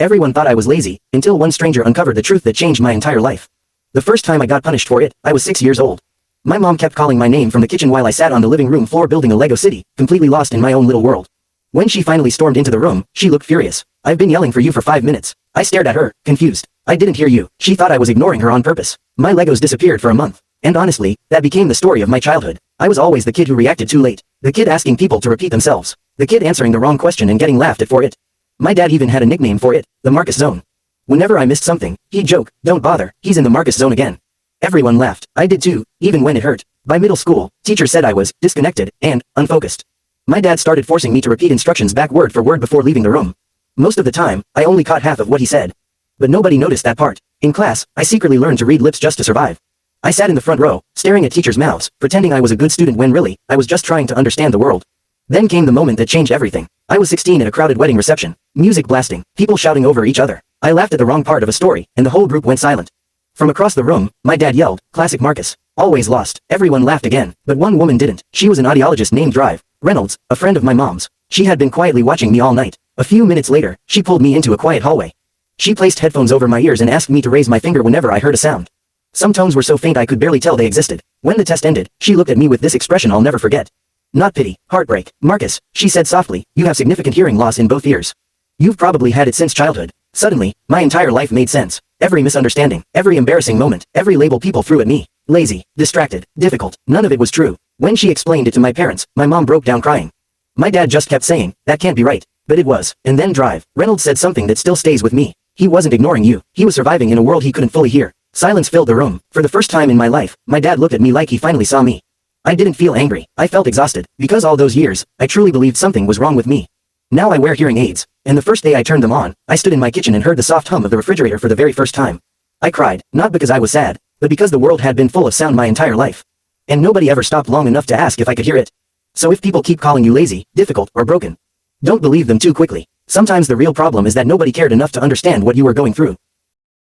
Everyone thought I was lazy, until one stranger uncovered the truth that changed my entire life. The first time I got punished for it, I was 6 years old. My mom kept calling my name from the kitchen while I sat on the living room floor building a Lego city, completely lost in my own little world. When she finally stormed into the room, she looked furious. "I've been yelling for you for 5 minutes. I stared at her, confused. I didn't hear you. She thought I was ignoring her on purpose. My Legos disappeared for a month. And honestly, that became the story of my childhood. I was always the kid who reacted too late. The kid asking people to repeat themselves. The kid answering the wrong question and getting laughed at for it. My dad even had a nickname for it, the Marcus Zone. Whenever I missed something, he'd joke, "Don't bother, he's in the Marcus Zone again." Everyone laughed. I did too, even when it hurt. By middle school, teachers said I was disconnected and unfocused. My dad started forcing me to repeat instructions back word for word before leaving the room. Most of the time, I only caught half of what he said. But nobody noticed that part. In class, I secretly learned to read lips just to survive. I sat in the front row, staring at teachers' mouths, pretending I was a good student when really, I was just trying to understand the world. Then came the moment that changed everything. I was 16 at a crowded wedding reception. Music blasting, people shouting over each other. I laughed at the wrong part of a story, and the whole group went silent. From across the room, my dad yelled, "Classic Marcus. Always lost." Everyone laughed again, but one woman didn't. She was an audiologist named Drive Reynolds, a friend of my mom's. She had been quietly watching me all night. A few minutes later, she pulled me into a quiet hallway. She placed headphones over my ears and asked me to raise my finger whenever I heard a sound. Some tones were so faint I could barely tell they existed. When the test ended, she looked at me with this expression I'll never forget. "Not pity, heartbreak. Marcus," she said softly, "you have significant hearing loss in both ears. You've probably had it since childhood." Suddenly, my entire life made sense. Every misunderstanding, every embarrassing moment, every label people threw at me. Lazy, distracted, difficult, none of it was true. When she explained it to my parents, my mom broke down crying. My dad just kept saying, "That can't be right." But it was. And then Drive Reynolds said something that still stays with me. He wasn't ignoring you. He was surviving in a world he couldn't fully hear. Silence filled the room. For the first time in my life, my dad looked at me like he finally saw me. I didn't feel angry. I felt exhausted. Because all those years, I truly believed something was wrong with me. Now I wear hearing aids. And the first day I turned them on, I stood in my kitchen and heard the soft hum of the refrigerator for the very first time. I cried, not because I was sad, but because the world had been full of sound my entire life. And nobody ever stopped long enough to ask if I could hear it. So if people keep calling you lazy, difficult, or broken, don't believe them too quickly. Sometimes the real problem is that nobody cared enough to understand what you were going through.